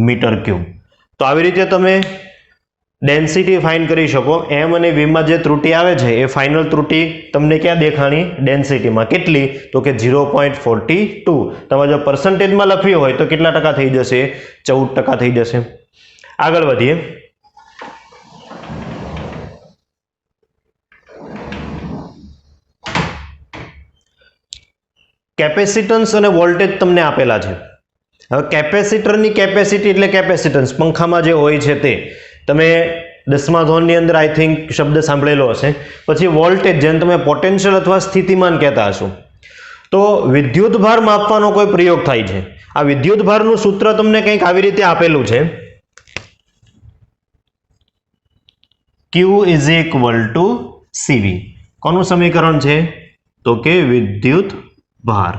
મીટર ક્યુબ. તો આવી રીતે તમે ડેન્સિટી ફાઇન્ડ કરી શકો. એમ અને વીમાં જે ત્રુટિ આવે છે એ ફાઇનલ ત્રુટિ તમને ક્યાં દેખાણી? ડેન્સિટીમાં. કેટલી? તો કે 0.42. તમારે જો પર્સન્ટેજમાં લખવી હોય તો કેટલા ટકા થઈ જશે? 14% થઈ જશે. આગળ વધીએ. કેપેસિટન્સ અને વોલ્ટેજ તમને આપેલા છે. હવે કેપેસિટરની કેપેસિટી એટલે કેપેસિટન્સ પંખામાં જે હોય છે તે તમે 10મા ધોરણની અંદર આઈ થિંક શબ્દ સાંભળેલો હશે. પછી વોલ્ટેજ જેને તમે પોટેન્શિયલ અથવા સ્થિતિમાન કહેતા હશો. તો વિદ્યુત ભાર માપવાનો કોઈ પ્રયોગ થાય છે. આ વિદ્યુત ભારનું સૂત્ર તમને કંઈક આવી રીતે આપેલું છે. Q is equal two CV. કોનું સમીકરણ છે? તો કે વિદ્યુત ભાર.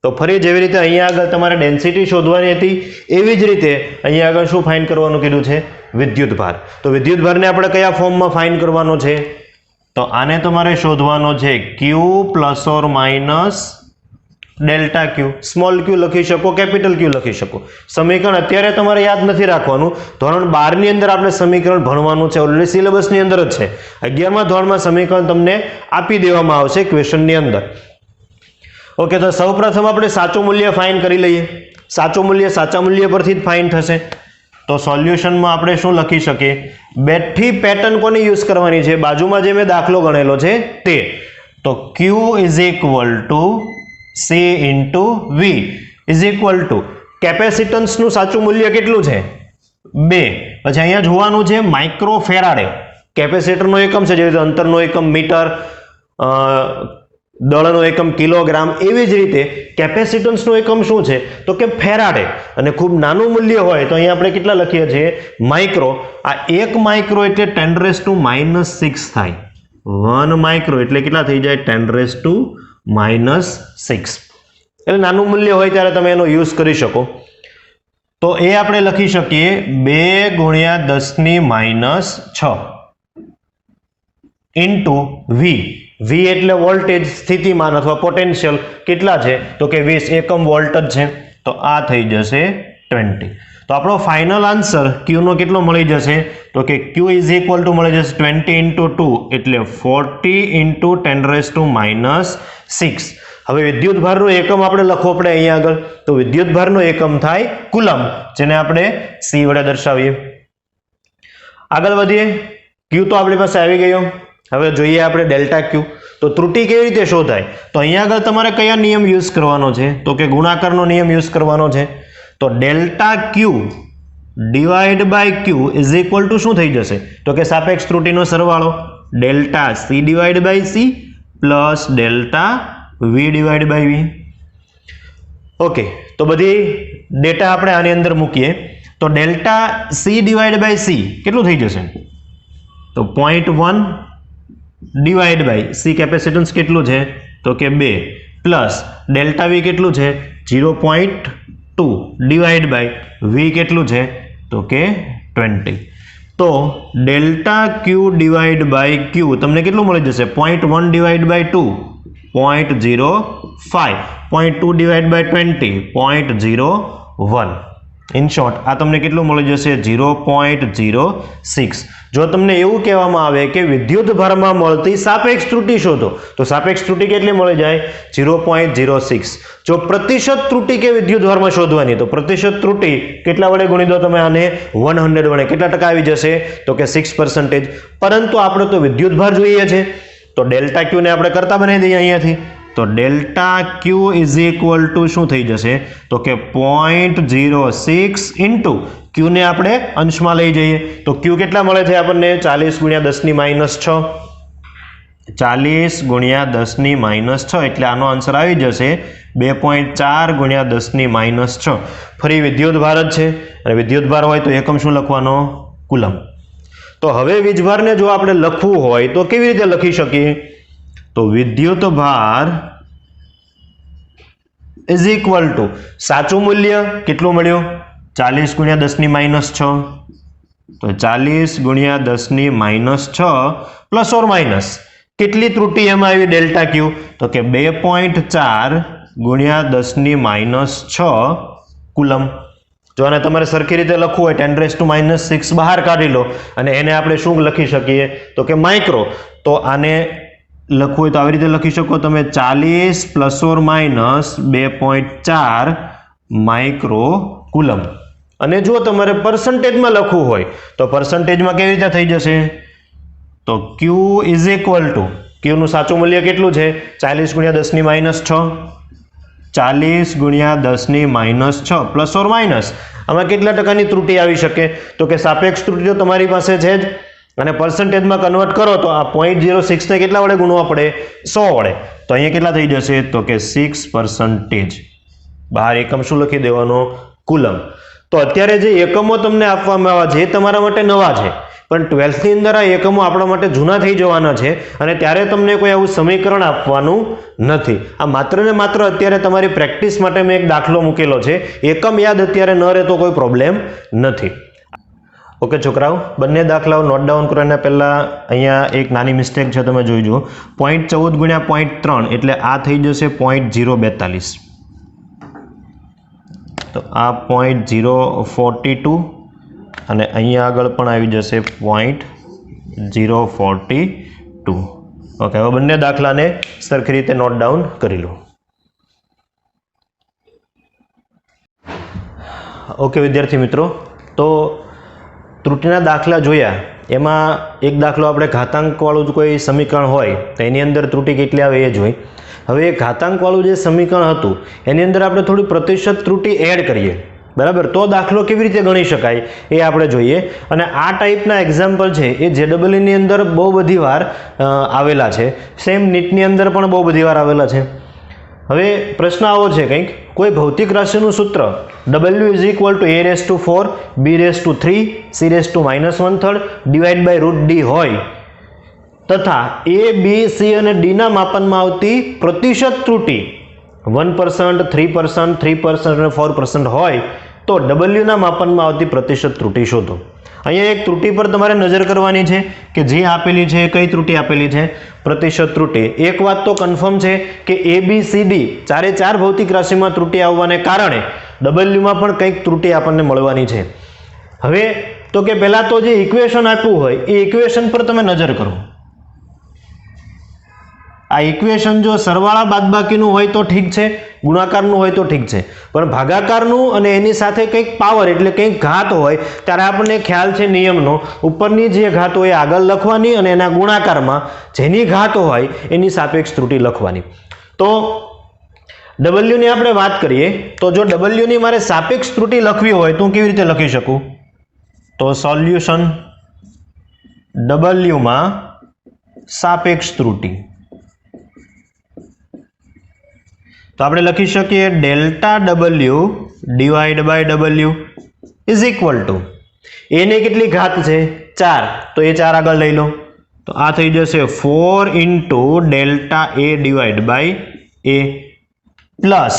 તો ફરી જેવી રીતે અહીંયા આગળ તમારે ડેન્સિટી શોધવાની હતી એવી જ રીતે અહીંયા આગળ શું ફાઇન્ડ કરવાનું કીધું છે? વિદ્યુત ભાર. તો વિદ્યુત ભારને આપણે કયા ફોર્મમાં ફાઇન્ડ કરવાનો છે? તો આને તમારે શોધવાનો છે Q plus or minus delta Q. Small q લખી શકો, કેપિટલ Q લખી શકો. સમીકરણ અત્યારે તમારે યાદ નથી રાખવાનું. ધોરણ 12 ની અંદર આપણે સમીકરણ ભણવાનું છે. ઓલરેડી સિલેબસની અંદર જ છે. 11મા ધોરણમાં સમીકરણ તમને આપી દેવામાં આવશે ક્વેશ્ચનની અંદર. ઓકે, તો સૌપ્રથમ આપણે સાચું મૂલ્ય ફાઇન્ડ કરી લઈએ. સાચું મૂલ્ય સાચા મૂલ્ય પરથી જ ફાઇન્ડ થશે. તો સોલ્યુશનમાં આપણે શું લખી શકીએ? બેઠી પેટર્ન કોની યુઝ કરવાની છે? બાજુમાં જે મેં દાખલો ગણેલો છે તે. તો Q is equal to C into V is equal to કેપેસિટન્સનું સાચું મૂલ્ય કેટલું છે? 2. પછી અહીંયા જોવાનું છે માઇક્રો ફેરાડે. કેપેસિટરનો એકમ છે, જેવી રીતે અંતરનો એકમ મીટર, દળનો એકમ કિલોગ્રામ. એવી જ રીતે કેપેસિટન્સનો એકમ શું છે? તો કે ફેરાડે. અને ખૂબ નાનું મૂલ્ય હોય તો અહીંયા આપણે કેટલા લખીએ છીએ? માઇક્રો. આ 1 માઇક્રો એટલે 10⁻⁻6 થાય. 1 માઇક્રો એટલે કેટલા થઈ જાય? 10⁻⁻6. એટલે નાનું મૂલ્ય હોય ત્યારે તમે એનો યુઝ કરી શકો. તો એ આપણે લખી શકીએ 2 × 10⁻6 ઇન્ટુ V. V એટલે વોલ્ટેજ, સ્થિતિમાન અથવા પોટેન્શિયલ કેટલા છે? તો કે 20 એકમ વોલ્ટ જ છે. તો આ થઈ જશે 20. તો આપણો ફાઇનલ આન્સર Q નો કેટલો મળી જશે? તો કે Q ઇઝ ઇક્વલ ટુ મળી જશે 20 × 2 એટલે 40 × 10⁻6. હવે વિદ્યુત ભારનો એકમ આપણે લખવો પડે અહીંયા આગળ. તો વિદ્યુત ભારનો એકમ થાય કુલમ, જેને આપણે C વડે દર્શાવીએ. આગળ વધીએ. Q તો આપણી પાસે આવી ગયો. હવે જોઈએ આપણે ડેલ્ટા Q. તો ત્રુટિ કેવી રીતે શોધાય? તો અહીંયા આગળ તમારે કયા નિયમ યુઝ કરવાનો છે? તો કે ગુણાકારનો નિયમ યુઝ કરવાનો છે. તો delta Q divide by Q is equal to શું થઈ જશે? તો કે સાપેક્ષ ત્રુટિનો સરવાળો. Delta C divide by C plus delta V divide by V. Okay, તો બધી ડેટા આપણે આની અંદર મૂકીએ. તો delta C divide by C કેટલું થઈ જશે? તો 0.1 ડિવાઈડ બાય C કેપેસિટન્સ કેટલું છે? તો કે 2 પ્લસ ડેલ્ટા V કેટલું છે? 0.2 ડિવાઈડ બાય V કેટલું છે? તો કે 20. તો delta Q divide by Q તમને કેટલું મળી જશે? 0.1 divide by 2 0.05, 0.2 divide by 20 0.01. In short આ તમને કેટલું મળી જશે? 0.06. જો તમને એવું કહેવામાં આવે કે વિદ્યુત ભારમાં મળતી સાપેક્ષ ત્રુટિ શોધો, તો સાપેક્ષ ત્રુટિ કેટલી મળી જાય? 0.06. જો પ્રતિશત ત્રુટિ કે વિદ્યુત ભારમાં શોધવાની, તો પ્રતિશત ત્રુટિ કેટલા વડે ગુણી દો તમે આને? 100 વડે. કેટલા ટકા આવી જશે? તો કે 6%. પરંતુ આપણે તો વિદ્યુત ભાર જોઈએ છે, તો ડેલ્ટા Q ને આપણે કરતા બનાવી દઈએ અહીંયાથી. તો delta Q is equal to શું થઈ જશે? તો કે 0.06 ઇન્ટુ Q ને આપણે અંશમાં લઈ જઈએ. તો Q કેટલા મળે છે આપણને? 40 × 10⁻6. 40 × 10⁻6 એટલે આનો આન્સર આવી જશે 2.4 × 10⁻6. ફરી વિદ્યુત ભાર જ છે, અને વિદ્યુત ભાર હોય તો એકમ શું લખવાનો? કુલમ. તો હવે વીજભારને જો આપણે લખવું હોય તો કેવી રીતે લખી શકીએ? તો વિદ્યુત ભાર ઇઝ ઇક્વલ ટુ સાચું મૂલ્ય કેટલું મળ્યું? 40 × 10⁻6. તો 40 × 10⁻6 પ્લસ ઓર માઇનસ કેટલી ત્રુટિ એમાં આવી ડેલ્ટા ક્યુ? તો કે 2.4 ગુણ્યા 10⁻6 કુલમ. જો આને તમારે સરખી રીતે લખવું હોય 10⁻6 બહાર કાઢી લો અને એને આપણે શું લખી શકીએ? તો કે માઇક્રો. તો આને લખવું હોય તો આવી રીતે લખી શકો તમે 40 ± 2.4 માઇક્રો કુલમ. અને જો તમારે પર્સન્ટેજમાં લખવું હોય તો પર્સન્ટેજમાં કેવી રીતે થઈ જશે? તો Q is equal two Q નું સાચું મૂલ્ય કેટલું છે? 40 ગુણ્યા 10⁻6. 40 ગુણ્યા 10⁻6 પ્લસ ઓર માઇનસ. આમાં કેટલા ટકાની ત્રુટિ આવી શકે? તો કે સાપેક્ષ ત્રુટિ તો તમારી પાસે છે જ, અને પર્સન્ટેજમાં કન્વર્ટ કરો તો આ 0.06 ને કેટલા વડે ગુણવા પડે? 100 વડે. તો અહીંયા કેટલા થઈ જશે? તો કે 6%. બહાર એકમ શું લખી દેવાનો? કુલમ. તો અત્યારે જે એકમો તમને આપવામાં આવ્યા છે એ તમારા માટે નવા છે, પણ 12th ની અંદર આ એકમો આપણા માટે જૂના થઈ જવાના છે અને ત્યારે તમને કોઈ આવું સમીકરણ આપવાનું નથી. આ માત્ર ને માત્ર અત્યારે તમારી પ્રેક્ટિસ માટે મેં એક દાખલો મૂકેલો છે. એકમ યાદ અત્યારે ન રહે તો કોઈ પ્રોબ્લેમ નથી. ઓકે છોકરાઓ, બંને દાખલાઓ નોટ ડાઉન કરવાના પહેલા અહીંયા એક નાની મિસ્ટેક છે, તમે જોઈ જુઓ. 0.14 ગુણ્યા 0.3 એટલે આ થઈ જશે 0.042. તો આ 0.042 અને અહીંયા આગળ પણ આવી જશે 0.042. ઓકે, હવે બંને દાખલાને સરખી રીતે નોટ ડાઉન કરી લો. ઓકે વિદ્યાર્થી મિત્રો, તો ત્રુટિના દાખલા જોયા. એમાં એક દાખલો આપણે ઘાતાંકવાળું કોઈ સમીકરણ હોય તો એની અંદર ત્રુટિ કેટલી આવે એ જોઈ. હવે એ ઘાતાંકવાળું જે સમીકરણ હતું એની અંદર આપણે થોડી પ્રતિશત ત્રુટિ એડ કરીએ, બરાબર, તો દાખલો કેવી રીતે ગણી શકાય એ આપણે જોઈએ. અને આ ટાઈપના એક્ઝામ્પલ છે એ JEE ની અંદર બહુ બધી વાર આવેલા છે. સેમ નીટની અંદર પણ બહુ બધી વાર આવેલા છે. હવે પ્રશ્ન આવો છે કંઈક, કોઈ ભૌતિક રાશિનું સૂત્ર W = A⁴, B⁴, C⁻⁻1/3 / √d હોય તથા A, B, C અને D ના માપનમાં આવતી પ્રતિશત ત્રુટિ 1%, 3%, 3% અને 4% હોય તો W ના માપનમાં આવતી પ્રતિશત ત્રુટિ શોધો. અહીંયા એક ત્રુટિ પર તમારે નજર કરવાની છે કે જે આપેલી છે કઈ ત્રુટિ આપેલી છે? પ્રતિશત ત્રુટિ. એક વાત તો કન્ફર્મ છે કે A, B, C, D ચારે ચાર ભૌતિક રાશિમાં ત્રુટિ આવવાને કારણે W માં પણ કંઈક ત્રુટિ આપણને મળવાની છે. હવે તો કે પહેલા તો જે ઇક્વેશન આપ્યું હોય એ ઇક્વેશન પર તમે નજર કરો. આ ઇક્વેશન જો સરવાળા બાદબાકીનું હોય તો ઠીક છે, ગુણાકારનું હોય તો ઠીક છે, પણ ભાગાકારનું અને એની સાથે કંઈક પાવર એટલે કંઈક ઘાત હોય ત્યારે આપણને ખ્યાલ છે નિયમનો, ઉપરની જે ઘાત હોય એ આગળ લખવાની અને એના ગુણાકારમાં જેની ઘાત હોય એની સાપેક્ષ ત્રુટિ લખવાની. તો W ની આપણે વાત કરીએ તો જો W ની મારે સાપેક્ષ ત્રુટિ લખવી હોય તો હું કેવી રીતે લખી શકું? તો સોલ્યુશન W માં સાપેક્ષ ત્રુટિ. તો આપણે લખી શકીએ delta W / W is equal two A ની કેટલી ઘાત છે? 4, તો એ 4 આગળ લઈ લો તો આ થઈ જશે 4 × delta A / A plus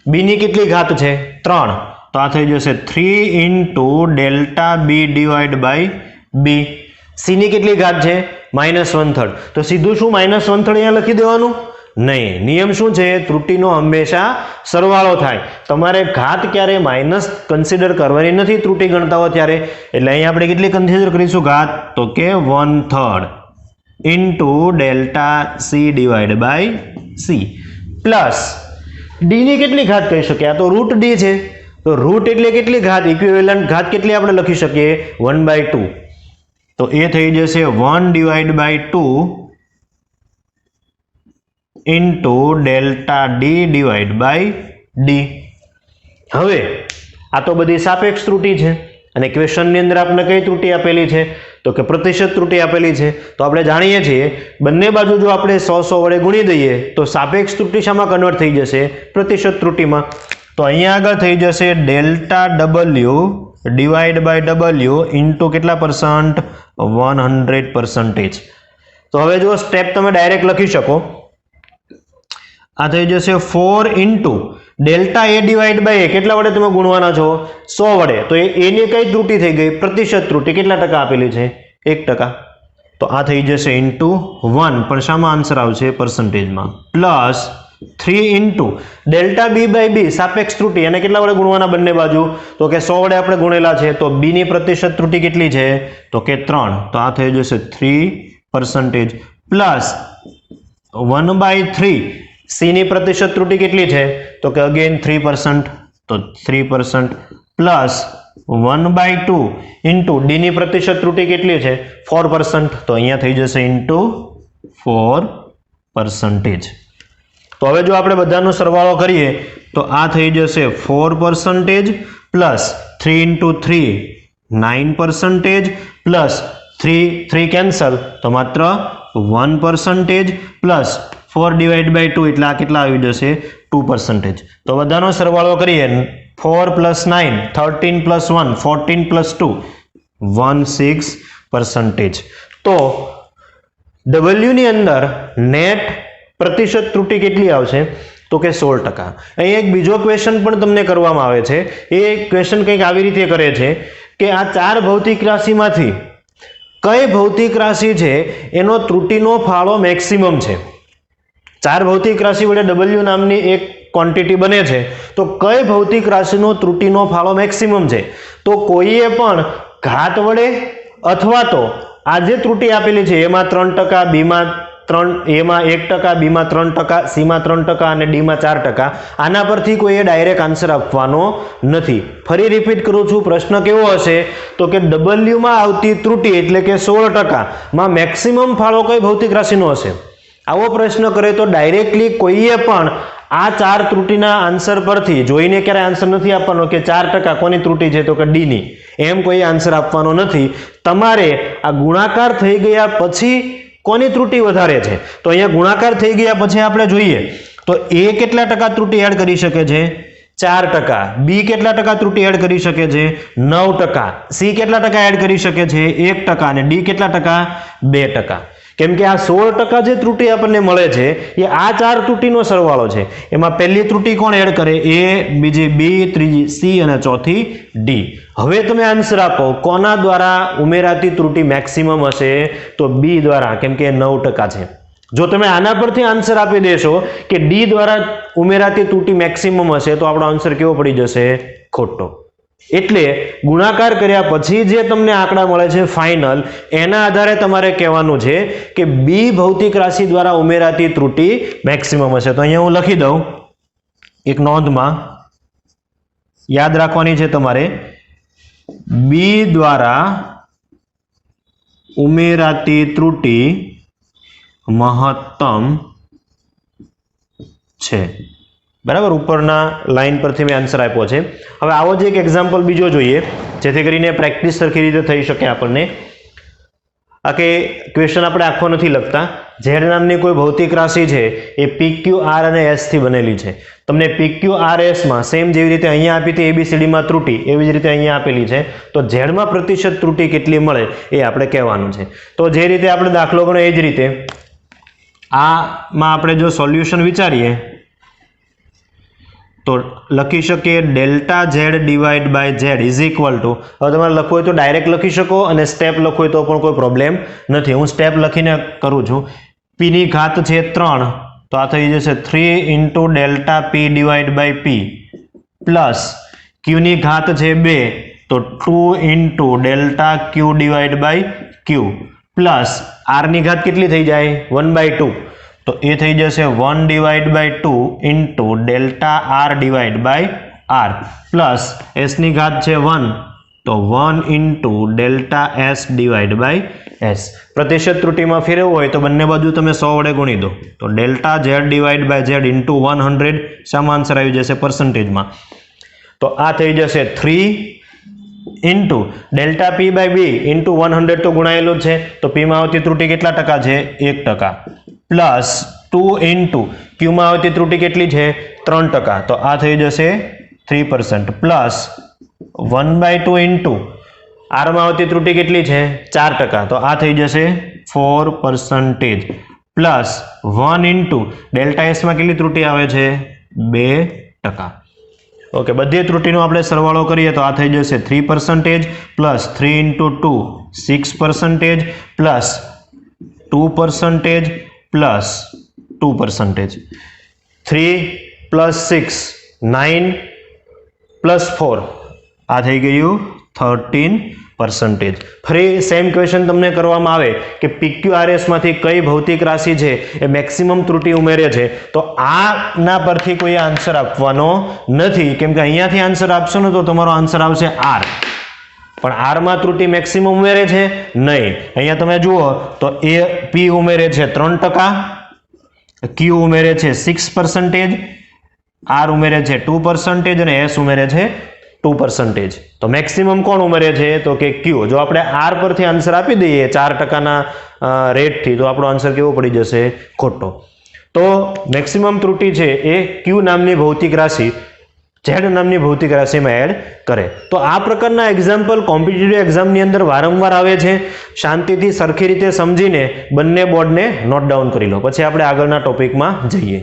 B ની કેટલી ઘાત છે? 3, તો આ થઈ જશે 3 × ડેલ્ટા B / B. C ની કેટલી ઘાત છે? -1/3, તો સીધું શું -1/3 અહીંયા લખી દેવાનું? નહીં, નિયમ શું છે? ત્રુટિનો હંમેશા સરવાળો થાય. તમારે ઘાત ક્યારે માઇનસ કન્સિડર કરવાની નથી ત્રુટિ ગણતા હોય ત્યારે. એટલે અહીં આપણે કેટલી કન્સિડર કરીશું ઘાત? તો કે 1/3 × delta C / C plus D ની કેટલી ઘાત કહી શકીએ? આ તો √D છે, તો રૂટ એટલે કેટલી ઘાત? ઇક્વિવેલન્ટ ઘાત કેટલી આપણે લખી શકીએ? 1/2. તો એ થઈ જશે 1/2 × ડેલ્ટા D / D. હવે આ તો બધી સાપેક્ષ ત્રુટિ છે અને ક્વેશ્ચનની અંદર આપણે કઈ ત્રુટિ આપેલી છે? તો કે પ્રતિશત ત્રુટિ આપેલી છે. તો આપણે જાણીએ છીએ બંને બાજુ જો આપણે 100 વડે ગુણી દઈએ તો સાપેક્ષ ત્રુટિ શામાં કન્વર્ટ થઈ જશે? પ્રતિશત ત્રુટિમાં. તો અહીંયા આગળ થઈ જશે ડેલ્ટા W / W કેટલા %? 100%. તો હવે જો સ્ટેપ તમે ડાયરેક્ટ લખી શકો. આ થઈ જશે 4 × ડેલ્ટા A / A કેટલા વડે તમે ગુણવાના છો? 100 વડે. તો એ ની કઈ ત્રુટિ થઈ ગઈ? પ્રતિશત ત્રુટિ. કેટલા ટકા આપેલી છે? 1%. તો આ થઈ જશે ઇન્ટુ 1, પણ શામાં આન્સર આવશે? પર્સન્ટેજમાં. Plus 3 into delta B by B સાપેક્ષ ત્રુટિ, એને કેટલા વડે ગુણવાના બંને બાજુ? તો કે 100 વડે આપણે ગુણેલા છે, તો બી ની પ્રતિશત ત્રુટિ કેટલી છે? તો કે 3, તો આ થઈ જશે 3%. પ્લસ 1/3 સી ની પ્રતિશત ત્રુટિ કેટલી છે? તો કે અગેન 3%, તો 3%. પ્લસ 1/2 ઇન્ટુ ડી ની પ્રતિશત ત્રુટિ કેટલી છે? 4%, તો અહીંયા થઈ જશે ઇન્ટુ 4%. તો હવે જો આપણે બધાનો સરવાળો કરીએ તો આ થઈ જશે 4% પ્લસ 3 ઇન્ટુ 3 9% પ્લસ 3 કેન્સલ, તો માત્ર 1% પ્લસ 4/2 એટલે આ કેટલા આવી જશે? 2%. તો બધાનો સરવાળો કરીએ 4 પ્લસ 9 13 પ્લસ 1 14 પ્લસ 2 16%. તો W ની અંદર નેટ પ્રતિશત ત્રુટિ કેટલી આવશે? તો કે 16%. અહીં એક બીજો ક્વેશ્ચન પણ તમને કરવામાં આવે છે. એ ક્વેશ્ચન કંઈક આવી રીતે કરે છે કે આ 4 ભૌતિક રાશિમાંથી કઈ ભૌતિક રાશિ છે એનો ત્રુટિનો ફાળો મેક્સિમમ છે? 4 ભૌતિક રાશિ વડે W નામની એક ક્વોન્ટિટી બને છે, તો કઈ ભૌતિક રાશિનો ત્રુટિનો ફાળો મેક્સિમમ છે? તો કોઈએ પણ ઘાત વડે અથવા તો આ જે ત્રુટિ આપેલી છે એમાં 3%, બીમાં 3, એમાં 1%, બીમાં 3%, સીમાં 3% અને ડીમાં 4%, આના પરથી કોઈએ ડાયરેક્ટ આન્સર આપવાનો નથી. ફરી રિપીટ કરું છું, પ્રશ્ન કેવો હશે? તો કે W માં આવતી ત્રુટિ એટલે કે 16% માં મેક્સિમમ ફાળો કઈ ભૌતિક રાશિનો હશે? આવો પ્રશ્ન કરે તો ડાયરેક્ટલી કોઈએ પણ આ 4 ત્રુટિના આન્સર પરથી જોઈને ક્યારે આન્સર નથી આપવાનો કે 4% કોની ત્રુટિ છે? તો કે ડી ની. એમ કોઈ આન્સર આપવાનો નથી. તમારે આ ગુણાકાર થઈ ગયા પછી કોની ત્રુટિ વધારે છે? તો અહીંયા ગુણાકાર થઈ ગયા પછી આપણે જોઈએ તો એ કેટલા ટકા ત્રુટિ એડ કરી શકે છે? 4%. બી કેટલા ટકા ત્રુટિ એડ કરી શકે છે? 9%. સી કેટલા ટકા એડ કરી શકે છે? 1%. અને ડી કેટલા ટકા? 2%. કેમ કે આ 16% જે ત્રુટિ આપણને મળે છે એ આ 4 ત્રુટિનો સરવાળો છે. એમાં પહેલી ત્રુટિ કોણ એડ કરે? એ, બીજી બી, ત્રીજી સી અને ચોથી ડી. હવે તમે આન્સર આપો, કોના દ્વારા ઉમેરાતી ત્રુટિ મેક્સિમમ હશે? તો બી દ્વારા, કેમ કે 9% છે. જો તમે આના પરથી આન્સર આપી દેશો કે ડી દ્વારા ઉમેરાતી ત્રુટિ મેક્સિમમ હશે, તો આપણો આન્સર કેવો પડી જશે? ખોટો. એટલે ગુણાકાર કર્યા પછી જે તમને આંકડા મળે છે ફાઇનલ, એના આધારે તમારે કહેવાનું છે કે બી ભૌતિક રાશિ દ્વારા ઉમેરાતી ત્રુટિ મેક્સિમમ હશે. તો અહીંયા હું લખી દઉં, એક નોંધમાં યાદ રાખવાની છે તમારે, બી દ્વારા ઉમેરાતી ત્રુટિ મહત્તમ છે. બરાબર, ઉપરના લાઈન પરથી મેં આન્સર આપ્યો છે. હવે આવો જ એક એક્ઝામ્પલ બીજો જોઈએ જેથી કરીને પ્રેક્ટિસ સરખી રીતે થઈ શકે આપણને. આ કે ક્વેશ્ચન આપણે આખો નથી લખતા. ઝેડ નામની કોઈ ભૌતિક રાશિ છે એ PQ, R અને S થી બનેલી છે. તમને PQ, R, S માં સેમ જેવી રીતે અહીંયા આપી હતી ABCD માં ત્રુટિ, એવી જ રીતે અહીંયા આપેલી છે. તો ઝેડમાં પ્રતિશત ત્રુટિ કેટલી મળે એ આપણે કહેવાનું છે. તો જે રીતે આપણે દાખલો ગણો એ જ રીતે આમાં આપણે જો સોલ્યુશન વિચારીએ તો લખી શકીએ delta Z divide by Z is equal to, હવે તમારે લખવું હોય તો ડાયરેક્ટ લખી શકો અને સ્ટેપ લખવું હોય તો પણ કોઈ પ્રોબ્લેમ નથી. હું સ્ટેપ લખીને કરું છું. પી ની ઘાત છે 3, તો આ થઈ જશે 3 into delta P divide by P plus Q ની ઘાત છે 2, તો 2 into delta Q divide by Q plus R ની ઘાત કેટલી થઈ જાય? 1/2, તો એ થઈ જશે 1 divide by 2 into delta R divide by R plus S ની ઘાત છે 1, તો 1 into delta S divide by S. પ્રતિશત ત્રુટિમાં ફેરવવું હોય તો બંને બાજુ તમે 100 વડે ગુણી દો, તો delta Z divide by Z into 100 શામાં આન્સર આવી જશે? પર્સન્ટેજમાં. તો આ થઈ જશે 3 into delta P by B into 100 તો ગુણાયેલું છે, તો પીમાં આવતી ત્રુટિ કેટલા ટકા છે? 1%. પ્લસ 2 ઇન્ટુ ક્યુમાં આવતી ત્રુટિ કેટલી છે? 3%, તો આ થઈ જશે 3%. પ્લસ 1/2 ઇન્ટુ આરમાં આવતી ત્રુટિ કેટલી છે? 4%, તો આ થઈ જશે 4%. પ્લસ 1 ઇન્ટુ ડેલ્ટા એસમાં કેટલી ત્રુટિ આવે છે? 2%. ઓકે, બધી ત્રુટિનો આપણે સરવાળો કરીએ તો આ થઈ જશે 3%, પ્લસ 3 ઇન્ટુ 2 6%, પ્લસ 2% પ્લસ 2%, 3 + 6 9 + 4 આ થઈ ગયું 13%. ફરી સેમ ક્વેશ્ચન તમને કરવામાં આવે કે PQRS માંથી કઈ ભૌતિક રાશિ છે એ મેક્સિમમ ત્રુટિ ઉમેરે છે, તો આના પરથી કોઈ આન્સર આપવાનો નથી, કેમ કે અહીંયાથી આન્સર આપશો ને તો તમારો આન્સર આવશે R, પણ R માં ત્રુટિ મેક્સિમમ ઉમેરે છે નહીં. અહીંયા તમે જુઓ તો P ઉમેરે છે 3%, Q ઉમેરે છે 6%, R ઉમેરે છે 2% અને S ઉમેરે છે 2%. તો મેક્સિમમ કોણ ઉમેરે છે તો કે Q. જો આપણે R પરથી આન્સર આપી દઈએ 4%ના રેટથી તો આપણો આન્સર કેવો પડી જશે? ખોટો. તો મેક્સિમમ ત્રુટિ છે એ Q નામની ભૌતિક રાશિ Z નામની ભૌતિક રાશિમાં એડ કરે. તો આ પ્રકારના એક્ઝામ્પલ કોમ્પિટિટિવ એક્ઝામની અંદર વારંવાર આવે છે. શાંતિથી સરખી રીતે સમજીને બંને બોર્ડને નોટ ડાઉન કરી લો, પછી આપણે આગળના ટોપિકમાં જઈએ.